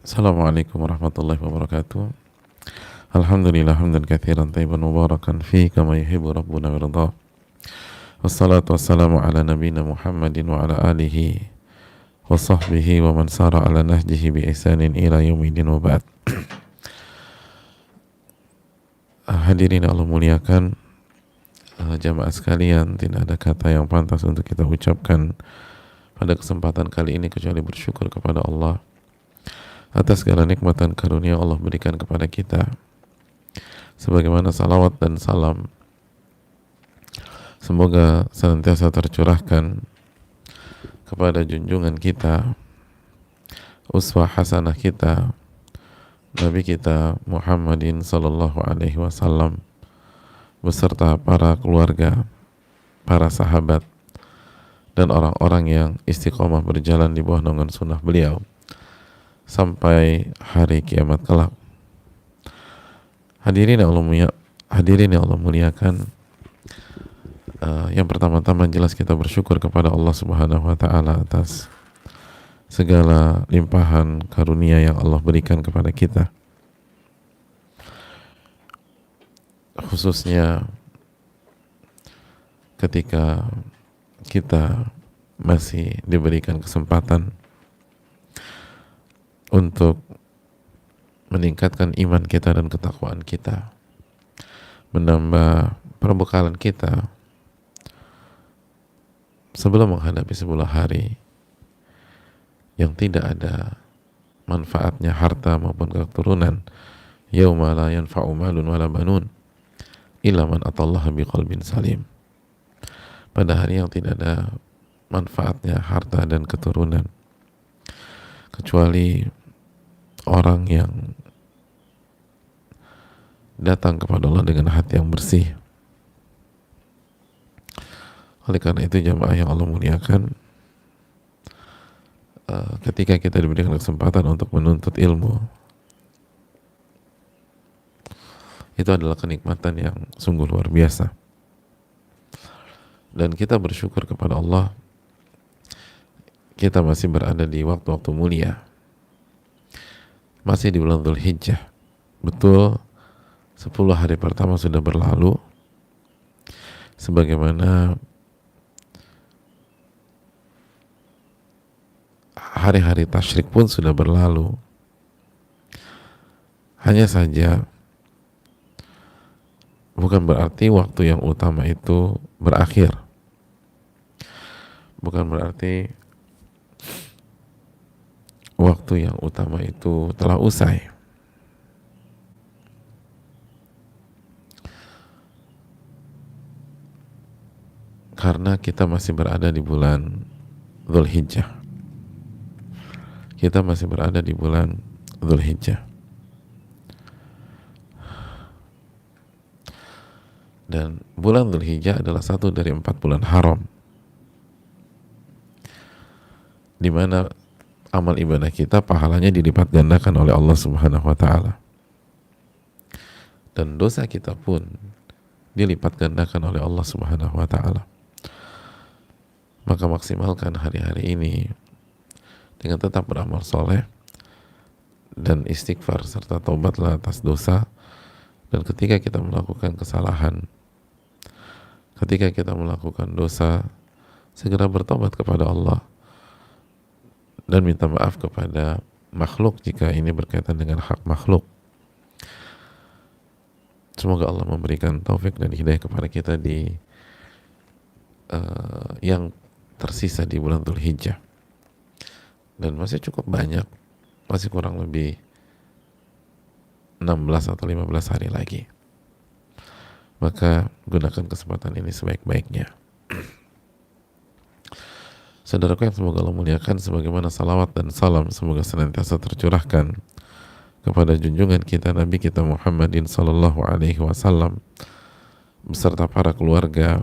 Assalamualaikum warahmatullahi wabarakatuh. Alhamdulillah hamdan katsiran tayyiban mubarakan fi kama yuhibbu rabbuna wa yarda. Wassalatu wassalamu ala nabiyyina Muhammadin wa ala alihi wa sahbihi wa man sara ala nahjihi bi ihsanin ila yaumil wa ba'd. Hadirin Allah muliakan, jamaah sekalian, tidak ada kata yang pantas untuk kita ucapkan pada kesempatan kali ini kecuali bersyukur kepada Allah atas segala nikmatan karunia Allah berikan kepada kita, sebagaimana salawat dan salam semoga senantiasa tercurahkan kepada junjungan kita, uswah hasanah kita, Nabi kita Muhammadin sallallahu alaihi wasallam beserta para keluarga, para sahabat, dan orang-orang yang istiqomah berjalan di bawah naungan sunnah beliau sampai hari kiamat kelak. Hadirin yang Allah muliakan, yang pertama-tama jelas kita bersyukur kepada Allah Subhanahu wa taala atas segala limpahan karunia yang Allah berikan kepada kita, khususnya ketika kita masih diberikan kesempatan untuk meningkatkan iman kita dan ketakwaan kita, menambah perbekalan kita sebelum menghadapi sebuah hari yang tidak ada manfaatnya harta maupun keturunan. Yauma la yanfa'u malun wala banun illa man atallaha biqalbin salim. Pada hari yang tidak ada manfaatnya harta dan keturunan kecuali orang yang datang kepada Allah dengan hati yang bersih. Oleh karena itu jamaah yang Allah muliakan, ketika kita diberikan kesempatan untuk menuntut ilmu, itu adalah kenikmatan yang sungguh luar biasa, dan kita bersyukur kepada Allah kita masih berada di waktu-waktu mulia, masih di bulan Dzulhijjah. Betul, 10 hari pertama sudah berlalu, sebagaimana hari-hari tasyrik pun sudah berlalu. Hanya saja bukan berarti waktu yang utama itu berakhir, bukan berarti waktu yang utama itu telah usai. Karena kita masih berada di bulan Dzulhijjah. Kita masih berada di bulan Dzulhijjah. Dan bulan Dzulhijjah adalah satu dari 4 bulan haram, di mana amal ibadah kita pahalanya dilipat gandakan oleh Allah Subhanahu wa taala. Dan dosa kita pun dilipat gandakan oleh Allah Subhanahu wa taala. Maka maksimalkan hari-hari ini dengan tetap beramal soleh dan istighfar serta taubatlah atas dosa. Dan ketika kita melakukan kesalahan, ketika kita melakukan dosa, segera bertobat kepada Allah dan minta maaf kepada makhluk jika ini berkaitan dengan hak makhluk. Semoga Allah memberikan taufik dan hidayah kepada kita di yang tersisa di bulan Dzulhijjah. Dan masih cukup banyak, masih kurang lebih 16 atau 15 hari lagi. Maka gunakan kesempatan ini sebaik-baiknya. Saudaraku yang semoga Allah muliakan, sebagaimana salawat dan salam semoga senantiasa tercurahkan kepada junjungan kita Nabi kita Muhammadin sallallahu alaihi wasallam beserta para keluarga,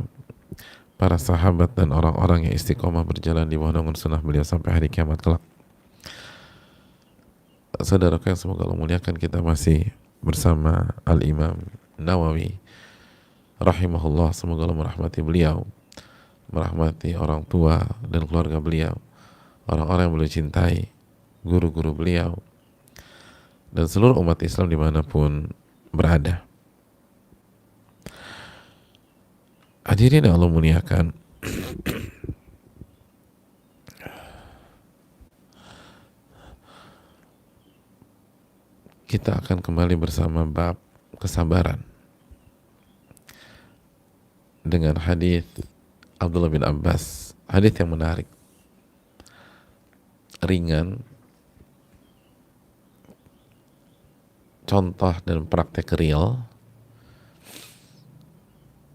para sahabat, dan orang-orang yang istiqomah berjalan di bawah naungan sunnah beliau sampai hari kiamat kelak. Saudaraku yang semoga Allah muliakan, kita masih bersama Al-Imam Nawawi rahimahullah. Semoga Allah merahmati beliau, merahmati orang tua dan keluarga beliau, orang-orang yang beliau cintai, guru-guru beliau, dan seluruh umat Islam dimanapun berada. Hadirin yang Allah muliakan, kita akan kembali bersama bab kesabaran dengan hadis Abdullah bin Abbas, hadis yang menarik, ringan, contoh dan praktek real,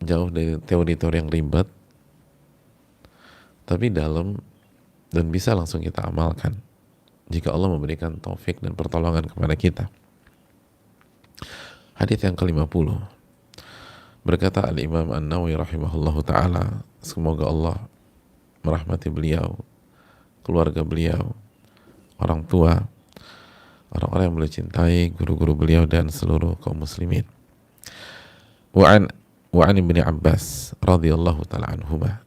jauh dari teori-teori yang ribet, tapi dalam dan bisa langsung kita amalkan jika Allah memberikan taufik dan pertolongan kepada kita. Hadis yang ke-50, berkata Al-Imam An-Nawawi rahimahullahu ta'ala, semoga Allah merahmati beliau, keluarga beliau, orang tua, orang-orang yang beliau cintai, guru-guru beliau, dan seluruh kaum muslimin. Wa'an ibni Abbas radhiyallahu ta'ala anhuma,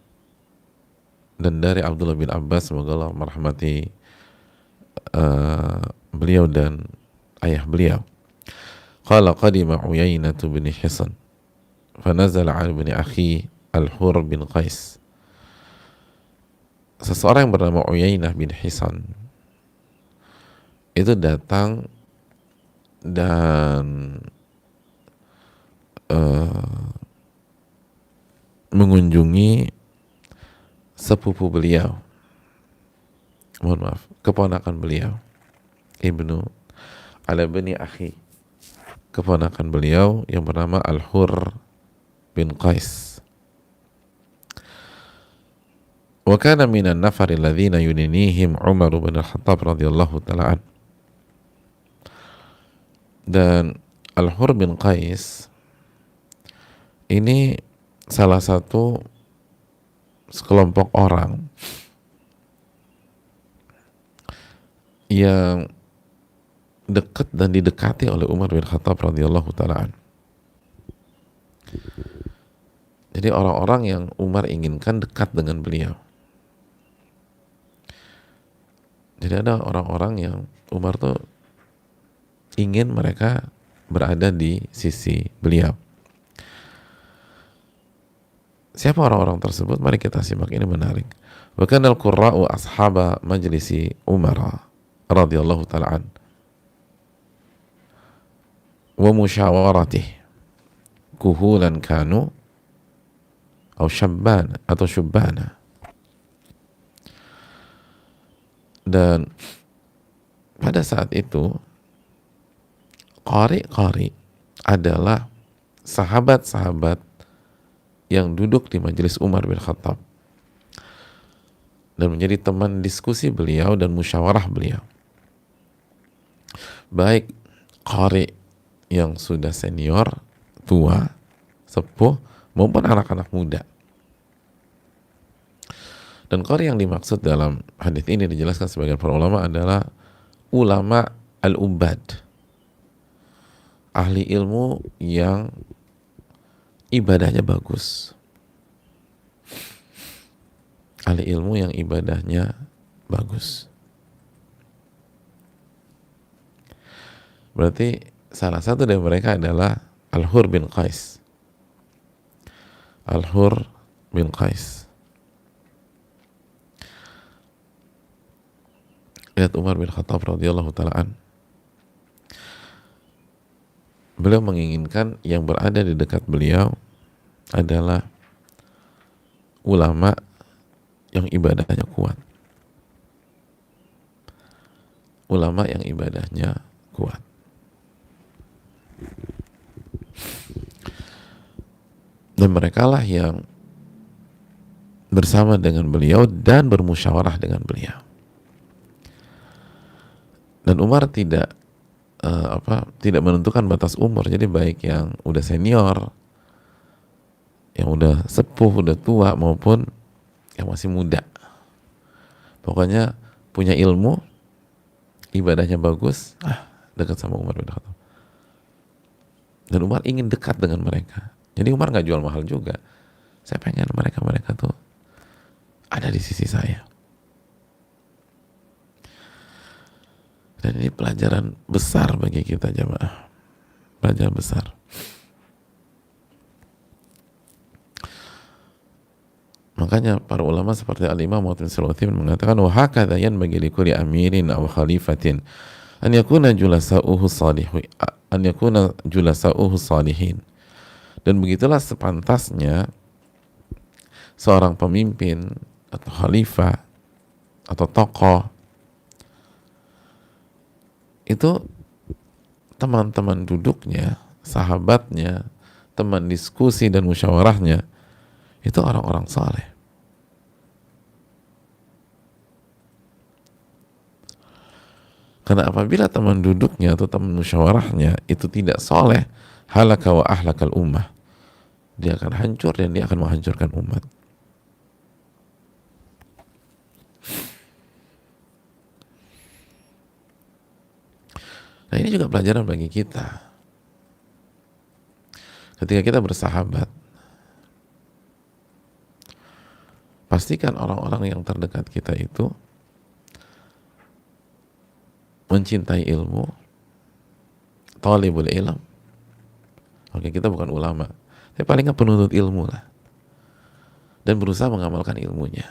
dan dari Abdullah bin Abbas, semoga Allah merahmati beliau dan ayah beliau. Qala qadima Uyainah bin Hisan fanazala ala ibni akhi Al-Hur bin Qais. Seseorang yang bernama Uyainah bin Hisan itu datang dan mengunjungi sepupu beliau, mohon maaf, keponakan beliau, ibnu ala bani akhi, keponakan beliau yang bernama Al-Hur bin Qais. Wa kana minan nafari alladhina yuninihim Umar bin Al-Khattab radhiyallahu ta'ala an. Dan Al-Hur bin Qais ini salah satu sekelompok orang yang dekat dan didekati oleh Umar bin Khattab radhiyallahu ta'ala an. Jadi orang-orang yang Umar inginkan dekat dengan beliau. Jadi ada orang-orang yang Umar tuh ingin mereka berada di sisi beliau. Siapa orang-orang tersebut? Mari kita simak, ini menarik. Wa kana al-qurra'u ashaba majlisi Umar radhiyallahu ta'ala an wa musyawaratih kuhulan kanu atau syubbana. Dan pada saat itu qari adalah sahabat-sahabat yang duduk di majelis Umar bin Khattab dan menjadi teman diskusi beliau dan musyawarah beliau, baik qari yang sudah senior, tua, sepuh, maupun anak-anak muda. Dan qari yang dimaksud dalam hadis ini dijelaskan sebagian para ulama adalah ulama al-ubad, ahli ilmu yang ibadahnya bagus, ahli ilmu yang ibadahnya bagus. Berarti salah satu dari mereka adalah Al-Hur bin Qais. Al-Hur bin Qais. Lihat Umar bin Khattab radhiyallahu ta'ala an. Beliau menginginkan yang berada di dekat beliau adalah ulama yang ibadahnya kuat. Ulama yang ibadahnya kuat. Dan merekalah yang bersama dengan beliau dan bermusyawarah dengan beliau. Dan Umar tidak menentukan batas umur. Jadi baik yang udah senior, yang udah sepuh, udah tua, maupun yang masih muda. Pokoknya punya ilmu, ibadahnya bagus, dekat sama Umar bin Khattab. Dan Umar ingin dekat dengan mereka. Jadi Umar nggak jual mahal juga. Saya pengen mereka tuh ada di sisi saya. Dan ini pelajaran besar bagi kita jamaah, pelajaran besar. Makanya para ulama seperti Al-Imam Muhammad bin Sulaiman mengatakan wa hakadha yanbaghi likulli amirin aw khalifatin an yakuna julasa'uhu salihin, an yakuna julasa'uhu salihin. Dan begitulah sepantasnya seorang pemimpin atau khalifah atau tokoh itu teman-teman duduknya, sahabatnya, teman diskusi dan musyawarahnya itu orang-orang saleh. Karena apabila teman duduknya atau teman musyawarahnya itu tidak soleh, halaka wa ahlakal ummah, dia akan hancur dan dia akan menghancurkan umat. Nah ini juga pelajaran bagi kita. Ketika kita bersahabat, pastikan orang-orang yang terdekat kita itu mencintai ilmu, talibul ilm. Oke, kita bukan ulama, tapi paling nggak penuntut ilmu lah, dan berusaha mengamalkan ilmunya.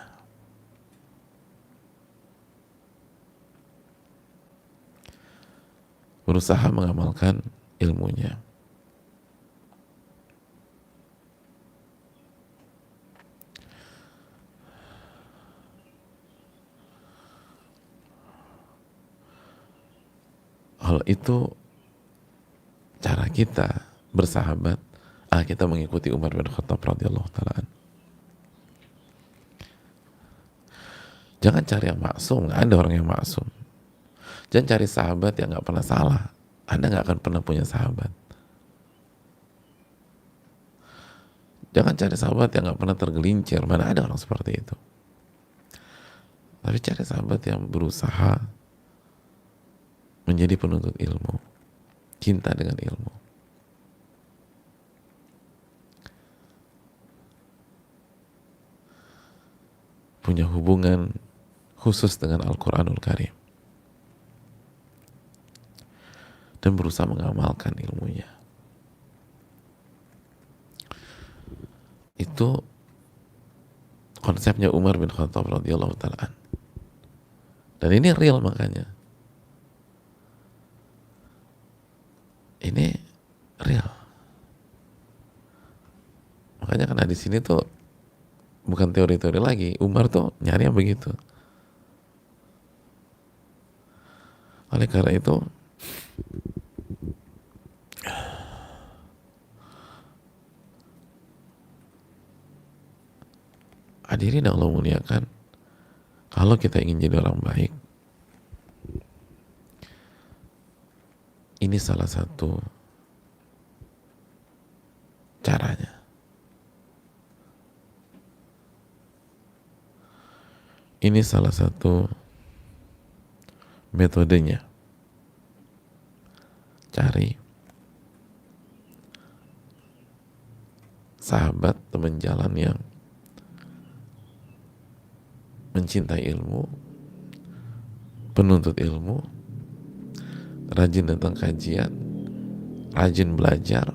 Berusaha mengamalkan ilmunya. Kalau itu cara kita bersahabat, kita mengikuti Umar bin Khattab radhiyallahu taala. Jangan cari yang maksum, nggak ada orang yang maksum. Jangan cari sahabat yang nggak pernah salah. Anda nggak akan pernah punya sahabat. Jangan cari sahabat yang nggak pernah tergelincir. Mana ada orang seperti itu. Tapi cari sahabat yang berusaha menjadi penuntut ilmu, cinta dengan ilmu. Punya hubungan khusus dengan Al-Quranul Karim. Dan berusaha mengamalkan ilmunya. Itu konsepnya Umar bin Khattab radhiyallahu ta'ala. Dan ini real makanya. Ini real. Makanya karena di sini tuh bukan teori-teori lagi. Umar tuh nyari yang begitu. Oleh karena itu hadirin yang Allah muliakan, kalau kita ingin jadi orang baik, ini salah satu caranya. Ini salah satu metodenya. Cari sahabat, teman jalan yang mencintai ilmu, penuntut ilmu, rajin datang kajian, rajin belajar,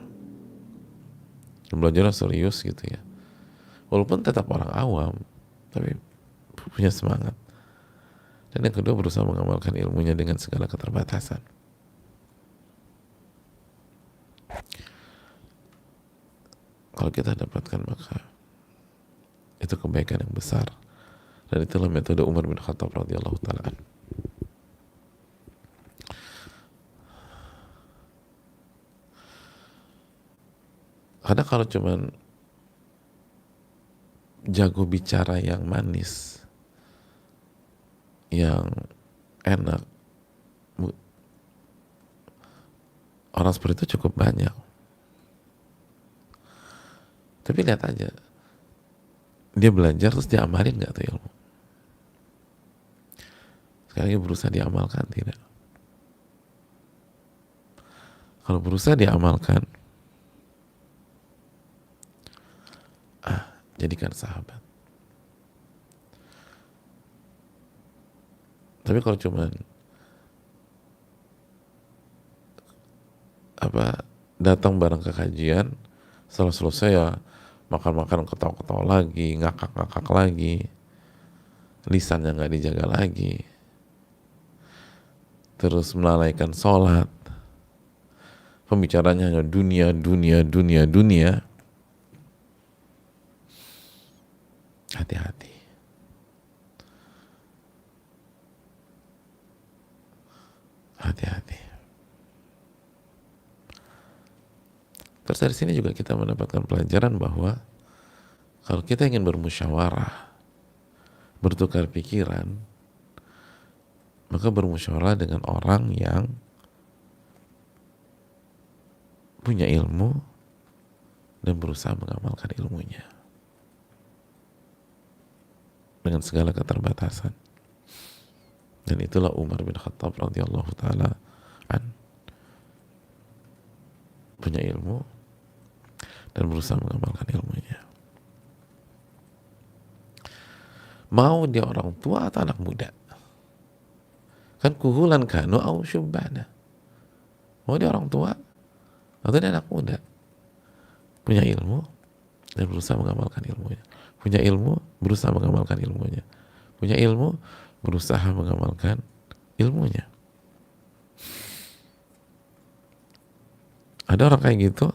belajarnya serius gitu ya. Walaupun tetap orang awam, tapi punya semangat. Dan yang kedua, berusaha mengamalkan ilmunya dengan segala keterbatasan. Kalau kita dapatkan, maka itu kebaikan yang besar. Dan itulah metode Umar bin Khattab radhiyallahu ta'ala. Karena kalau cuman jago bicara yang manis, yang enak, orang seperti itu cukup banyak. Tapi lihat aja, dia belajar terus dia amalin nggak tuh ilmu? Sekali lagi, berusaha diamalkan tidak? Kalau berusaha diamalkan, jadikan sahabat. Tapi kalau cuman datang bareng ke kajian, setelah selesai ya makan-makan, ketawa-ketawa lagi, ngakak-ngakak lagi, lisannya nggak dijaga lagi, terus melalaikan sholat, pembicaranya hanya dunia, dunia, dunia, dunia. Hati-hati. Hati-hati. Terus dari sini juga kita mendapatkan pelajaran bahwa kalau kita ingin bermusyawarah, bertukar pikiran, maka bermusyawarah dengan orang yang punya ilmu dan berusaha mengamalkan ilmunya dengan segala keterbatasan. Dan itulah Umar bin Khattab radhiyallahu taala an, punya ilmu dan berusaha mengamalkan ilmunya. Mau dia orang tua atau anak muda, kan kuhulan kanu au syubbana. Mau dia orang tua atau dia anak muda, punya ilmu dan berusaha mengamalkan ilmunya. Punya ilmu, berusaha mengamalkan ilmunya. Punya ilmu, berusaha mengamalkan ilmunya. Ada orang kayak gitu,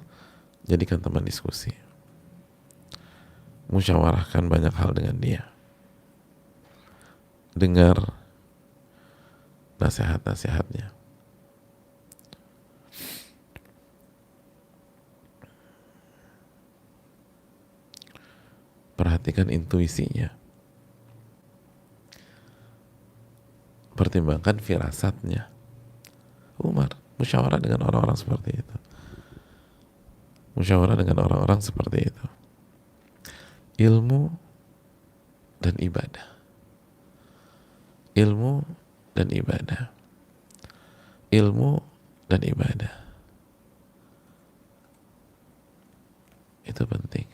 jadikan teman diskusi. Musyawarahkan banyak hal dengan dia. Dengar nasihat-nasihatnya. Perhatikan intuisinya. Pertimbangkan firasatnya. Umar musyawarah dengan orang-orang seperti itu. Musyawarah dengan orang-orang seperti itu. Ilmu dan ibadah. Ilmu dan ibadah. Ilmu dan ibadah. Itu penting.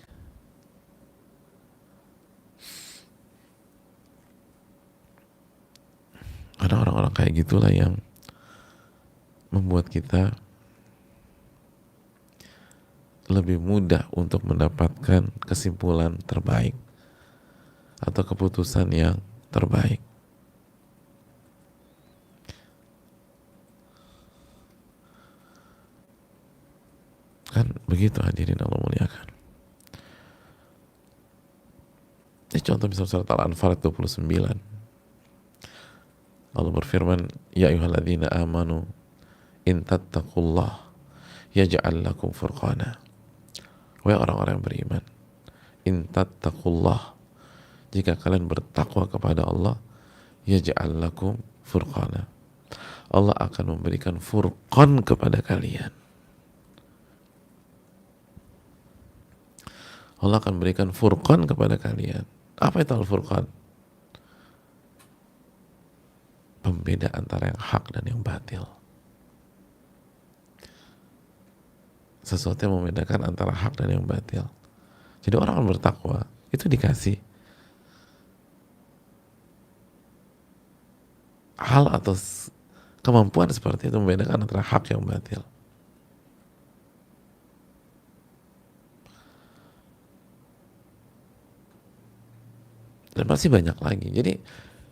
Karena orang-orang kayak gitulah yang membuat kita lebih mudah untuk mendapatkan kesimpulan terbaik atau keputusan yang terbaik. Kan begitu hadirin Allah muliakan. Ini contoh misalnya surat Al-Anfal 29. Allah berfirman, ya ayyuhalladzina amanu in tattaqullah yaj'al lakum furqana. Wahai orang-orang yang beriman, in tattaqullah, jika kalian bertakwa kepada Allah, yaj'al lakum furqana, Allah akan memberikan furqan kepada kalian. Allah akan berikan furqan kepada kalian. Apa itu al-furqan? Pembeda antara yang hak dan yang batil. Sesuatu yang membedakan antara hak dan yang batil. Jadi orang yang bertakwa itu dikasih hal atau kemampuan seperti itu, membedakan antara hak yang batil. Dan masih banyak lagi. Jadi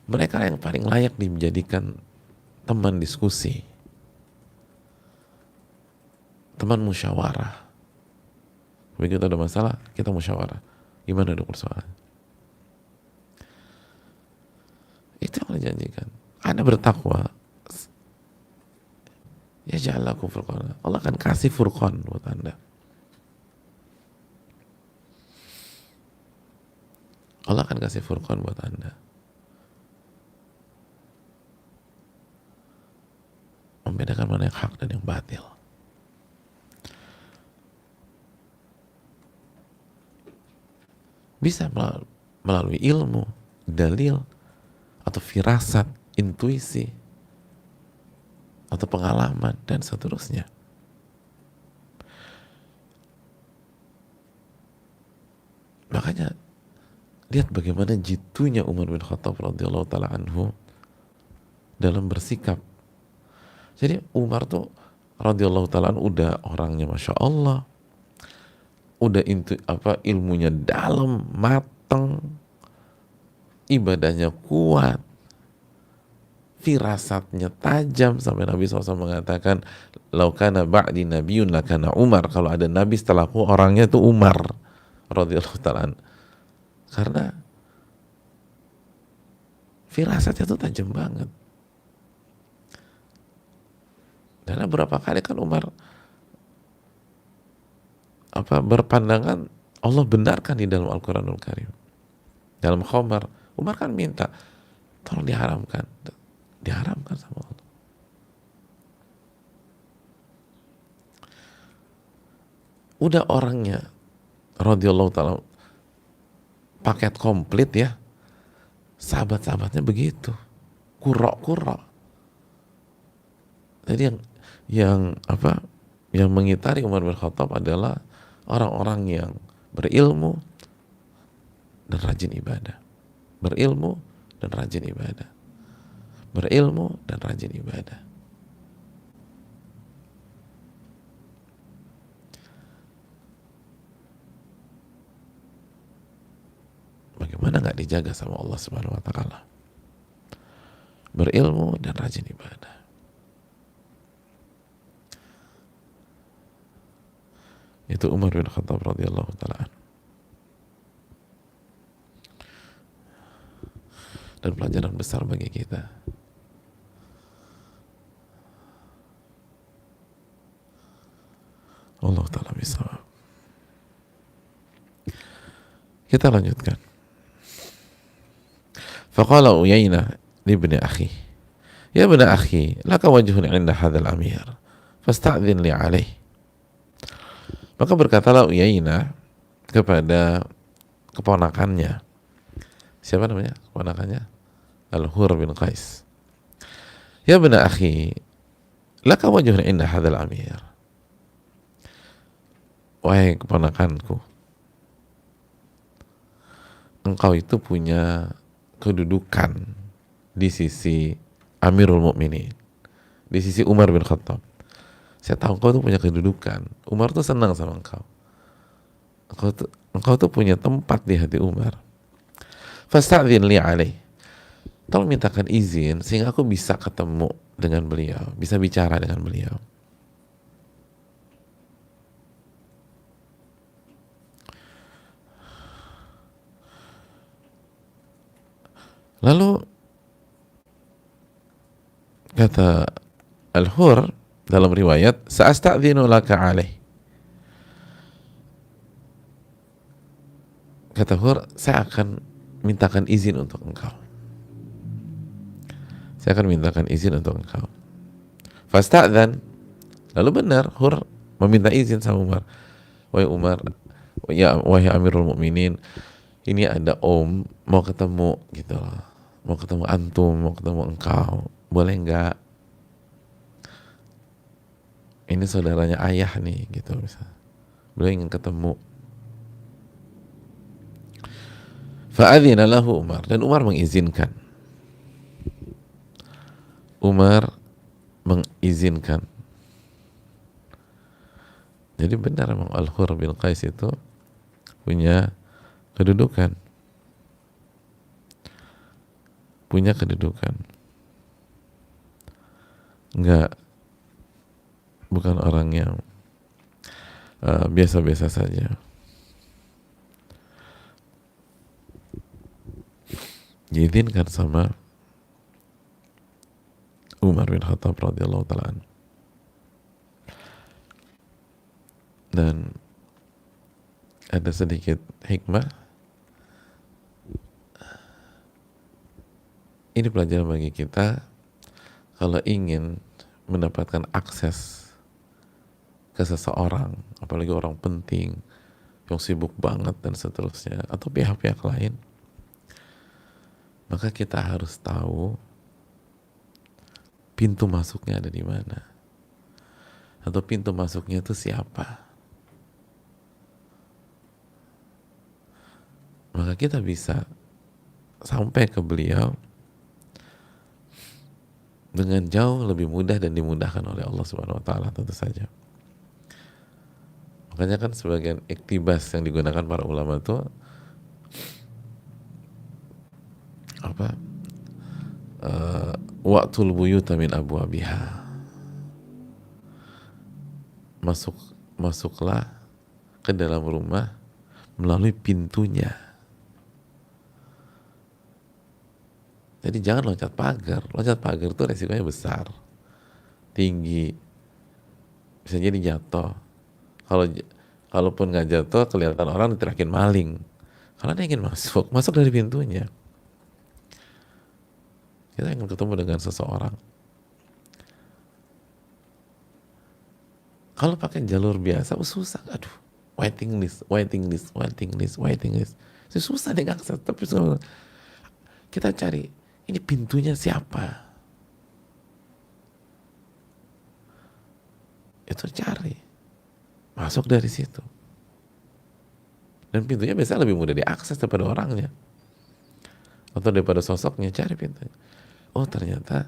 mereka yang paling layak dijadikan teman diskusi, teman musyawarah. Begitu ada masalah, kita musyawarah. Gimana dong persoalan? Itu yang dijanjikan. Anda bertakwa, ya ja'alakum furqana. Allah akan kasih furqan buat Anda. Allah akan kasih furqan buat Anda. Membedakan mana yang hak dan yang batil. Bisa melalui ilmu, dalil, atau firasat, intuisi, atau pengalaman, dan seterusnya. Makanya lihat bagaimana jitunya Umar bin Khattab radhiyallahu taala anhu dalam bersikap. Jadi Umar tuh radhiyallahu ta'ala udah orangnya masya Allah, udah ilmunya dalam, mateng, ibadahnya kuat, firasatnya tajam, sampai Nabi SAW mengatakan laukana ba'di nabiyun lakana Umar, kalau ada nabi setelahku orangnya itu Umar radhiyallahu ta'ala, karena firasatnya itu tajam banget. Dan beberapa kali kan Umar berpandangan Allah benarkan di dalam Al-Quranul Karim. Dalam Khomar, Umar kan minta tolong diharamkan sama Allah. Udah orangnya radhiyallahu ta'ala paket komplit ya, sahabat-sahabatnya begitu, kurok. Jadi yang mengitari Umar bin Khattab adalah orang-orang yang berilmu dan rajin ibadah. Berilmu dan rajin ibadah. Berilmu dan rajin ibadah. Bagaimana nggak dijaga sama Allah Subhanahu wa ta'ala? Berilmu dan rajin ibadah. Itu Umar bin Khattab radhiyallahu ta'ala. Dan pelajaran besar bagi kita. Allah ta'ala bisa. Kita lanjutkan. Faqala Uyainah libni akhi, ya ibna akhi, laka wajhun 'inda hadzal amir, fasta'dhin li 'alaih. Maka berkatalah Uyainah kepada keponakannya. Siapa namanya keponakannya? Al-Hur bin Qais. Ya ibna akhi, laka wajhun 'inda hadzal amir. Wahai keponakanku, engkau itu punya kedudukan di sisi Amirul Mukminin, di sisi Umar bin Khattab. Saya tahu engkau tuh punya kedudukan. Umar tuh senang sama engkau. Engkau tuh punya tempat di hati Umar. Fasta'dzin li alaih. Tolong mintakan izin sehingga aku bisa ketemu dengan beliau, bisa bicara dengan beliau. Lalu kata Al-Hur dalam riwayat, sa'asta'dzinu laka alaih. Kata Hur, saya akan mintakan izin untuk engkau. Saya akan mintakan izin untuk engkau. Fasta'dzan. Lalu benar Hur meminta izin sama Umar. Wahai Umar, ya wahai Amirul Mukminin, ini ada Om mau ketemu gitu loh. Mau ketemu antum, mau ketemu engkau. Boleh enggak? Ini saudaranya ayah nih gitu misalnya. Beliau ingin ketemu. Fa'adzina lahu Umar, dan Umar mengizinkan. Umar mengizinkan. Jadi benar memang Al-Hur bin Qais itu punya kedudukan. Punya kedudukan. Bukan orang yang biasa-biasa saja. Diizinkan sama Umar bin Khattab radhiyallahu ta'ala. Dan ada sedikit hikmah. Ini pelajaran bagi kita kalau ingin mendapatkan akses ke seseorang, apalagi orang penting yang sibuk banget dan seterusnya, atau pihak-pihak lain, maka kita harus tahu pintu masuknya ada di mana, atau pintu masuknya itu siapa. Maka kita bisa sampai ke beliau dengan jauh lebih mudah dan dimudahkan oleh Allah Subhanahu wa taala tentu saja. Makanya kan sebagian iktibas yang digunakan para ulama itu apa? Waqtul buyuta min abwabiha. Masuklah ke dalam rumah melalui pintunya. Jadi jangan loncat pagar. Loncat pagar itu resikonya besar, tinggi, bisa jadi jatuh. Kalaupun nggak jatuh, kelihatan orang diterakin maling. Kalau dia ingin masuk dari pintunya. Kita ingin ketemu dengan seseorang. Kalau pakai jalur biasa, susah. Aduh, waiting list. Susah deh akses. Tapi kita cari, ini pintunya siapa? Itu cari. Masuk dari situ. Dan pintunya biasanya lebih mudah diakses daripada orangnya. Atau daripada sosoknya, cari pintunya. Oh ternyata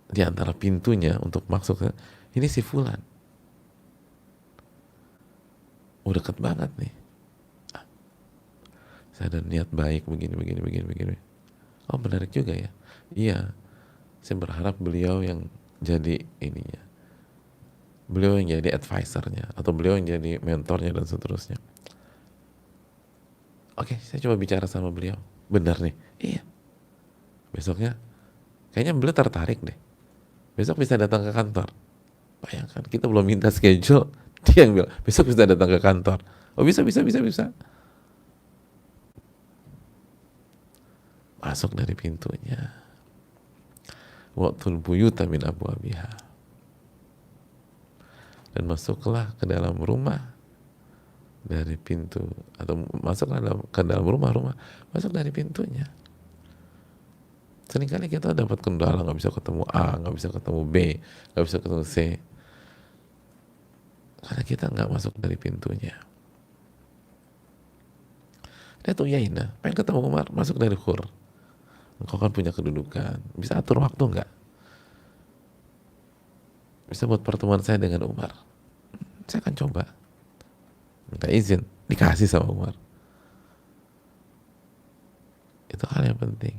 di antara pintunya untuk masuk ke ini si fulan. Oh deket banget nih. Saya ada niat baik begini. Oh menarik juga ya. Iya. Saya berharap beliau yang jadi ininya. Beliau yang jadi advisernya atau beliau yang jadi mentornya dan seterusnya. Oke, saya coba bicara sama beliau. Benar nih. Iya. Besoknya kayaknya beliau tertarik deh. Besok bisa datang ke kantor. Bayangkan, kita belum minta schedule, dia yang bilang, besok bisa datang ke kantor. Oh bisa. Masuk dari pintunya. Waqtul buyuta min abwabiha. Dan masuklah ke dalam rumah dari pintu, atau masuklah ke dalam rumah, masuk dari pintunya. Seringkali kita dapat kendala, nggak bisa ketemu A, nggak bisa ketemu B, nggak bisa ketemu C, karena kita nggak masuk dari pintunya. Dia tuh Yaina, pengen ketemu Umar, masuk dari khur. Engkau kan punya kedudukan, bisa atur waktu nggak? Bisa buat pertemuan saya dengan Umar. Saya akan coba. Minta izin, dikasih sama Umar. Itu hal yang penting.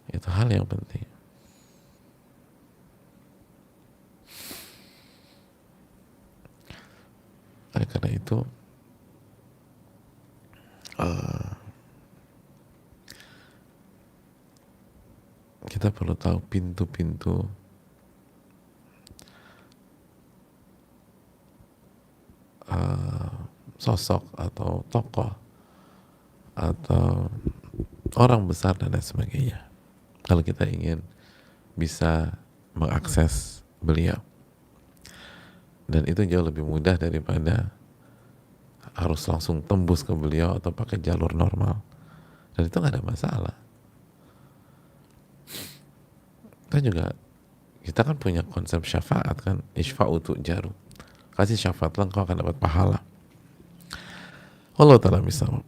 Itu hal yang penting. Oleh karena itu, kita perlu tahu pintu-pintu sosok atau tokoh atau orang besar dan lain sebagainya. Kalau kita ingin bisa mengakses beliau, dan itu jauh lebih mudah daripada harus langsung tembus ke beliau atau pakai jalur normal, dan itu nggak ada masalah. Kita kan punya konsep syafaat kan, isfa'u tu'jaru, kasih syafaatlah engkau akan dapat pahala. Allah ta'ala misal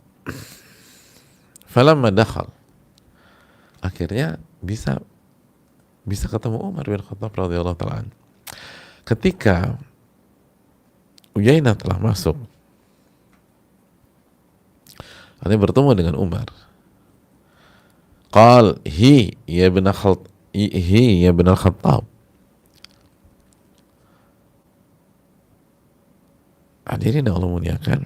falamma dakhal, akhirnya bisa ketemu Umar bin Khattab radhiyallahu ta'ala. Ketika Uyainah telah masuk, artinya bertemu dengan Umar, qal hi ya bin al-Khattab. Hadirin yang Allah muliakan,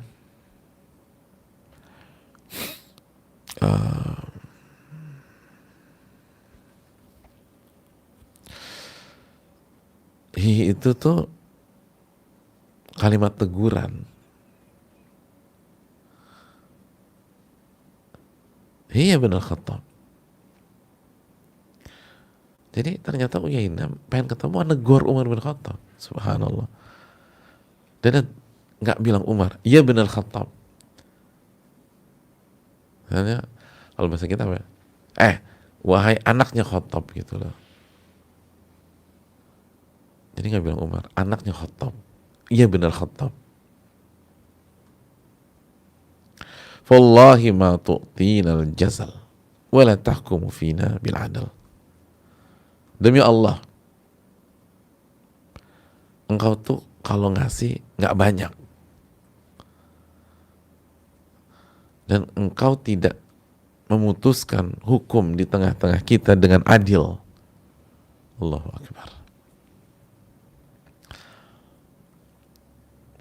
hi itu tuh kalimat teguran. Iya benar Khattab. Jadi ternyata Uyainah pengen ketemu, negur Umar bin Khattab. Subhanallah. Dan nggak bilang Umar, iya benar Khattab. Misalnya kalau bahasa kita apa? Wahai anaknya Khattab gitu loh. Jadi nggak bilang Umar, anaknya Khattab. Iya benar Khattab. Wallahi ma tu'tinal jazal. wala tahkumu fina bil adl. Demi Allah, engkau tuh kalau ngasih nggak banyak, dan engkau tidak memutuskan hukum di tengah-tengah kita dengan adil. Allahu Akbar.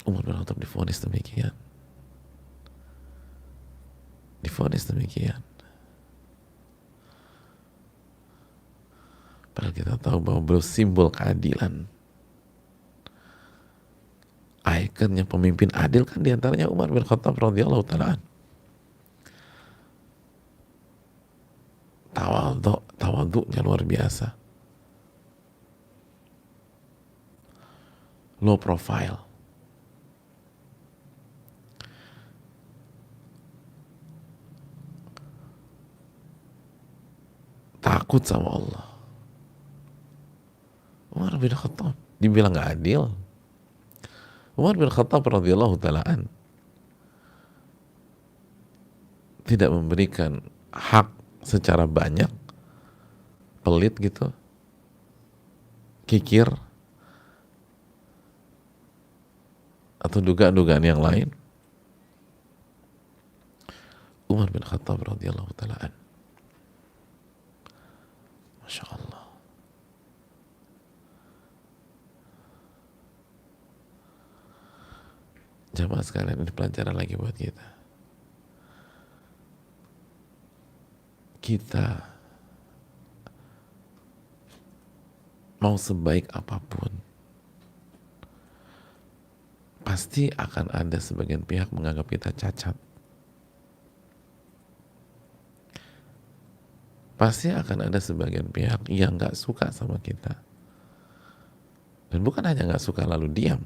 Umar bin Khattab divonis demikian. Divonis demikian. Padahal kita tahu bahwa beliau simbol keadilan. Ikonnya pemimpin adil kan diantaranya Umar bin Khattab radhiyallahu ta'ala. Tawadhu'nya luar biasa. Low profile. Takut sama Allah. Umar bin Khattab dibilang gak adil. Umar bin Khattab radhiyallahu ta'ala tidak memberikan hak secara banyak, pelit gitu, kikir, atau dugaan-dugaan yang lain. Umar bin Khattab radhiyallahu ta'ala, Masya Allah. Jamaah sekalian, ini pelajaran lagi buat kita. Kita mau sebaik apapun, pasti akan ada sebagian pihak menganggap kita cacat. Pasti akan ada sebagian pihak yang gak suka sama kita. Dan bukan hanya gak suka lalu diam,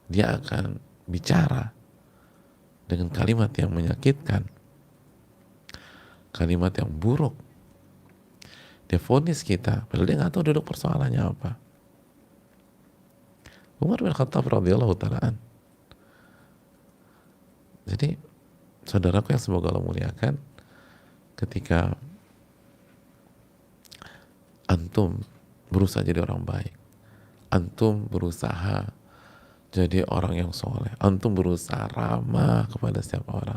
dia akan bicara dengan kalimat yang menyakitkan, kalimat yang buruk. Dia vonis kita, padahal dia nggak tahu duduk persoalannya apa. Umar bin Khattab radhiyallahu ta'ala. Jadi, saudaraku yang semoga Allah muliakan, ketika antum berusaha jadi orang baik, antum berusaha jadi orang yang soleh, antum berusaha ramah kepada setiap orang,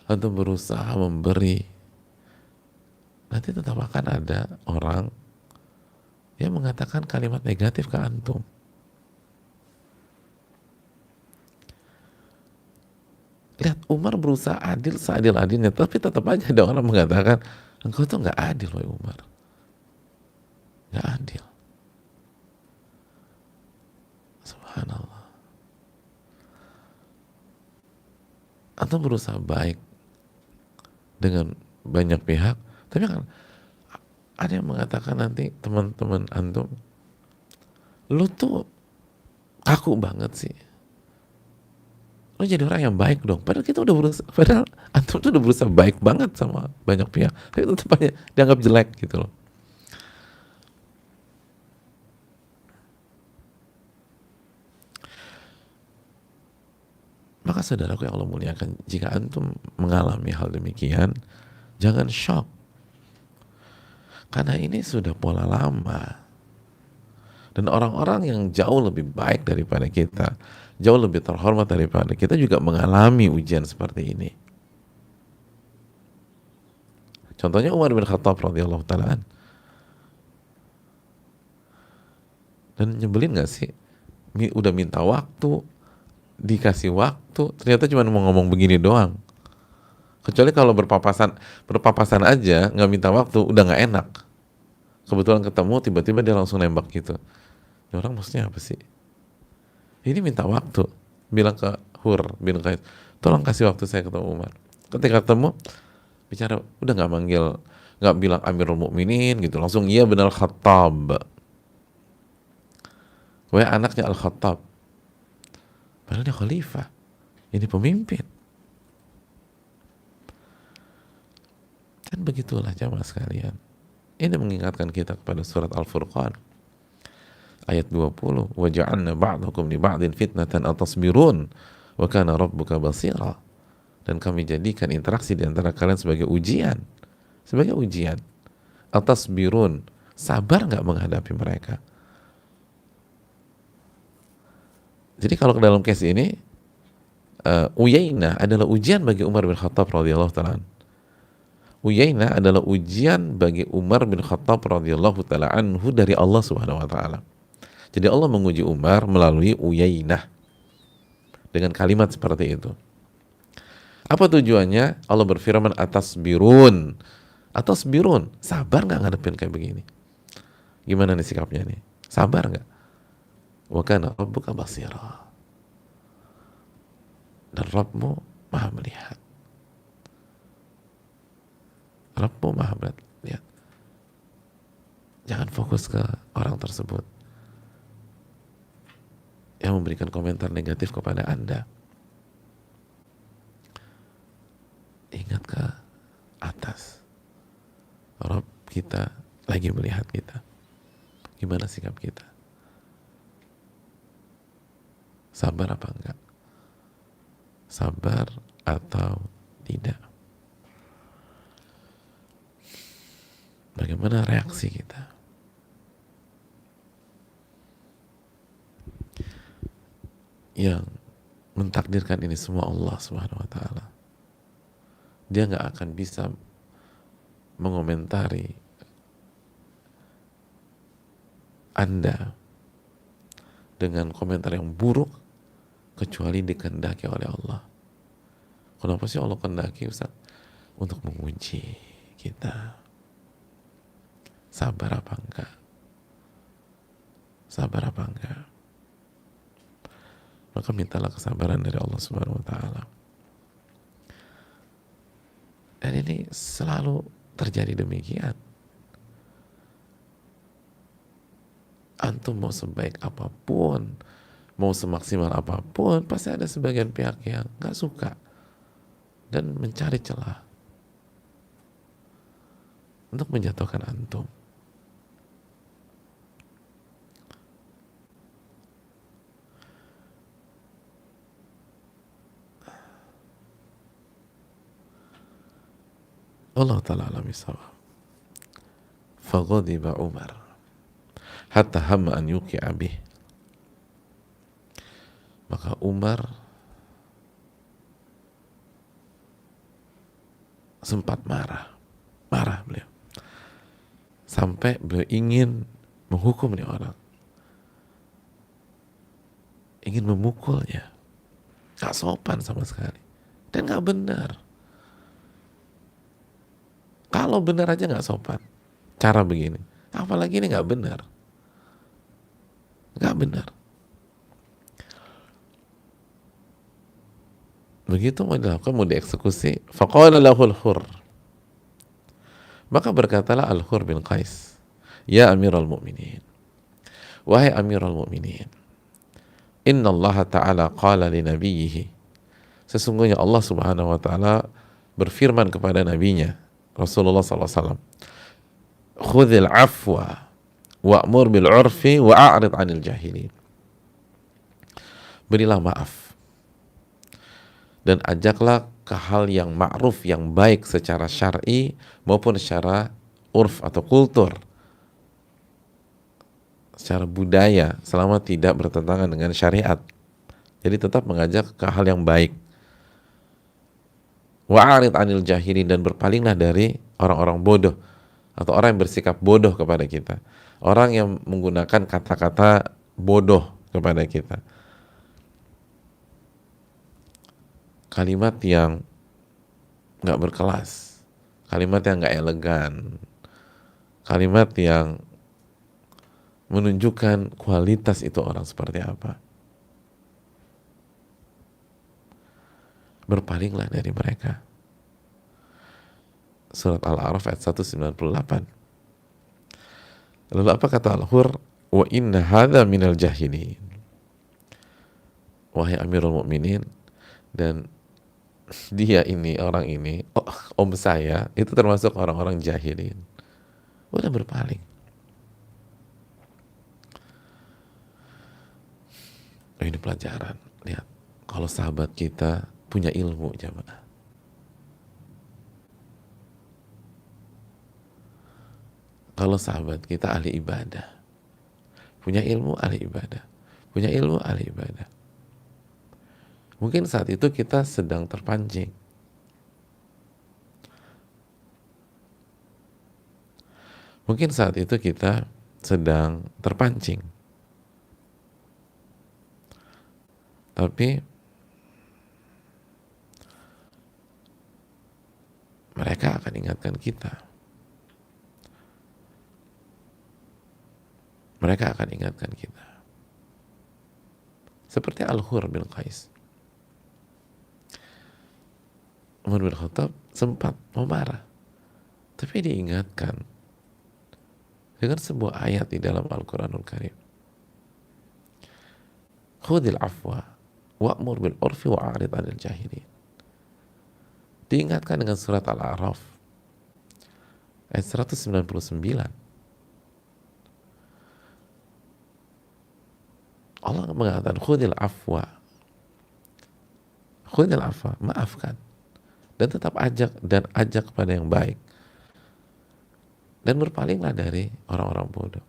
antum berusaha memberi, nanti tetap akan ada orang yang mengatakan kalimat negatif ke antum. Lihat, Umar berusaha adil seadil-adilnya, tapi tetap aja ada orang mengatakan, engkau tuh gak adil, wahai Umar. Gak adil. Subhanallah. Antum berusaha baik dengan banyak pihak, tapi kan ada yang mengatakan nanti teman-teman antum, lu tuh kaku banget sih, lu jadi orang yang baik dong. Padahal kita udah berusaha, padahal antum tuh udah berusaha baik banget sama banyak pihak, tapi tetap aja dianggap jelek gitu loh. Maka saudaraku yang Allah muliakan, jika antum mengalami hal demikian, jangan shock. Karena ini sudah pola lama. Dan orang-orang yang jauh lebih baik daripada kita, jauh lebih terhormat daripada kita juga mengalami ujian seperti ini. Contohnya Umar bin Khattab radhiyallahu ta'ala. Dan nyebelin gak sih? Udah minta waktu, dikasih waktu, ternyata cuma mau ngomong begini doang. Kecuali kalau berpapasan aja, nggak minta waktu, udah nggak enak. Kebetulan ketemu, tiba-tiba dia langsung nembak gitu. Ini orang maksudnya apa sih? Ini minta waktu, bilang ke Hur bin Qais, tolong kasih waktu saya ketemu Umar. Ketika ketemu, bicara, udah nggak manggil, nggak bilang Amirul Mukminin gitu, langsung iya benar Khattab. Wah, anaknya Al-Khattab. Padahal dia khalifah, ini pemimpin. Dan begitulah jamaah sekalian. Ini mengingatkan kita kepada surat Al-Furqan ayat 20, wa ja'alna ba'dakum li ba'din fitnatan atasbirun wa kana rabbuka basira. Dan kami jadikan interaksi di antara kalian sebagai ujian. sebagai ujian. Atas birun, sabar nggak menghadapi mereka. Jadi kalau ke dalam case ini, Uyainah adalah ujian bagi Umar bin Khattab radhiyallahu taala. Uyainah adalah ujian bagi Umar bin Khattab radhiyallahu taala anhu dari Allah Subhanahu wa taala. Jadi Allah menguji Umar melalui Uyainah dengan kalimat seperti itu. Apa tujuannya? Allah berfirman atas birun. Atas birun, sabar nggak ngadepin kayak begini? Gimana nih sikapnya nih? Sabar nggak? Wa kana rabbuka basira. Dan Rabbmu maha melihat. Rabbmu maha melihat. Jangan fokus ke orang tersebut yang memberikan komentar negatif kepada Anda. Ingat ke atas. Rabb kita lagi melihat kita. Gimana sikap kita? Sabar apa enggak? Sabar atau tidak? Bagaimana reaksi kita? Yang mentakdirkan ini semua Allah Subhanahu wa taala. Dia nggak akan bisa mengomentari Anda dengan komentar yang buruk kecuali dikehendaki oleh Allah. Kenapa sih Allah kehendaki, Ustaz? Untuk menguji kita. Sabar apa enggak? Sabar apa enggak? Maka mintalah kesabaran dari Allah Subhanahu wa taala. Dan ini selalu terjadi demikian. Antum mau sebaik apapun, mau semaksimal apapun, pasti ada sebagian pihak yang gak suka dan mencari celah untuk menjatuhkan antum. Allah Ta'ala alami sawab. Faghadiba Umar hatta hamma an yuqi'a bih. Maka Umar sempat marah beliau, sampai beliau ingin menghukum nih orang, ingin memukulnya. Gak sopan sama sekali dan gak benar. Kalau benar aja gak sopan cara begini, apalagi ini gak benar. Gak benar. Begitu mau dilakukan, mau dieksekusi, faqala lahul hur, maka berkatalah Al-Hur bin Qais, ya Amirul Mu'minin, wahai Amirul Mu'minin, inna Allah Ta'ala qala li nabiyyihi, sesungguhnya Allah Subhanahu wa Ta'ala berfirman kepada nabinya Rasulullah SAW, khudhil afwa wa'mur bil urfi wa'arid 'anil jahilin. Berilah maaf dan ajaklah ke hal yang ma'ruf, yang baik secara syar'i maupun secara urf atau kultur, secara budaya, selama tidak bertentangan dengan syariat. Jadi tetap mengajak ke hal yang baik. Wa'arid 'anil jahilin, dan berpalinglah dari orang-orang bodoh atau orang yang bersikap bodoh kepada kita, orang yang menggunakan kata-kata bodoh kepada kita, kalimat yang nggak berkelas, kalimat yang nggak elegan, kalimat yang menunjukkan kualitas itu orang seperti apa. Berpalinglah dari mereka. Surat Al-A'raf ayat 198. Lalu apa kata Al-Hur? Wa inna hadha minal jahilin. Wahai Amirul Mukminin, dan dia ini, orang ini, om saya, itu termasuk orang-orang jahilin. Udah berpaling. Ini pelajaran. Lihat, kalau sahabat kita punya ilmu, jamaah. kalau sahabat kita ahli ibadah, punya ilmu ahli ibadah, punya ilmu ahli ibadah. Mungkin saat itu kita sedang terpancing. Mungkin saat itu kita sedang terpancing. Tapi mereka akan ingatkan kita. Mereka akan ingatkan kita. Seperti Al-Hur bin Qais. Umar bin Khattab sempat mau marah, tapi diingatkan dengan sebuah ayat di dalam Al-Quranul Karim. Khudil afwa wa'mur bil urfi wa'arid 'anil jahilin. Diingatkan dengan surat Al-A'raf ayat 199. Allah mengatakan khudil afwa, maafkan, dan tetap ajak kepada yang baik, dan berpalinglah dari orang-orang bodoh.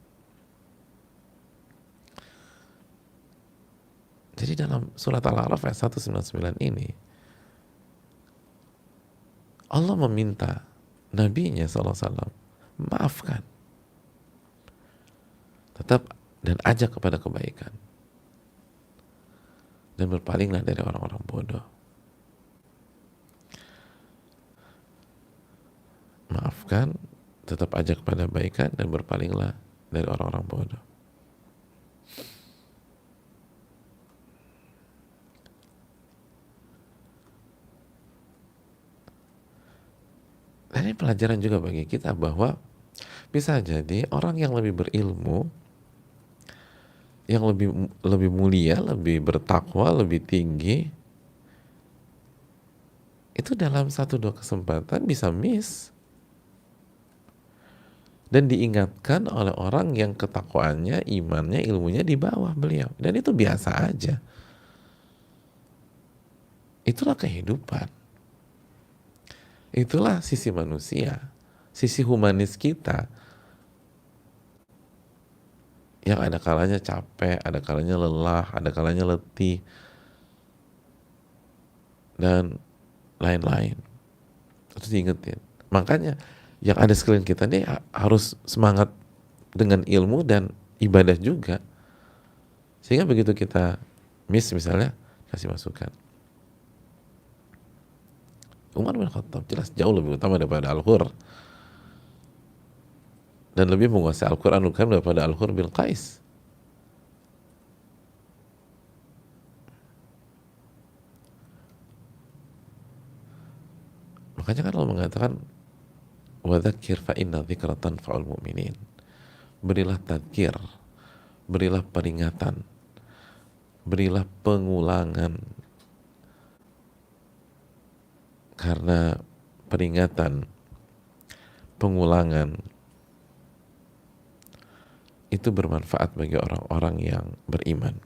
Jadi dalam surat Al-A'raf ayat 199 ini Allah meminta Nabi-Nya SAW maafkan, tetap dan ajak kepada kebaikan, dan berpalinglah dari orang-orang bodoh. Maafkan, tetap ajak kepada kebaikan, dan berpalinglah dari orang-orang bodoh. Dan ini pelajaran juga bagi kita bahwa bisa jadi orang yang lebih berilmu, yang lebih mulia, lebih bertakwa, lebih tinggi, itu dalam 1-2 kesempatan bisa miss. Dan diingatkan oleh orang yang ketakwaannya, imannya, ilmunya di bawah beliau. Dan itu biasa aja. Itulah kehidupan. Itulah sisi manusia, sisi humanis kita, yang ada kalanya capek, ada kalanya lelah, ada kalanya letih, dan lain-lain. Terus diingetin. Makanya yang ada sekeliling kita nih harus semangat dengan ilmu dan ibadah juga, sehingga begitu kita miss misalnya, kasih masukan. Umar bin Khattab jelas jauh lebih utama daripada Al-Hur, dan lebih menguasai Al-Quranul Karim daripada Al-Hur bin Qais. Makanya kan Allah mengatakan وَذَكِّرْ فَإِنَّ ذِكْرَ تَنْفَعُ الْمُؤْمِنِينَ. Berilah tadzkir, berilah peringatan, berilah pengulangan, karena peringatan, pengulangan itu bermanfaat bagi orang-orang yang beriman.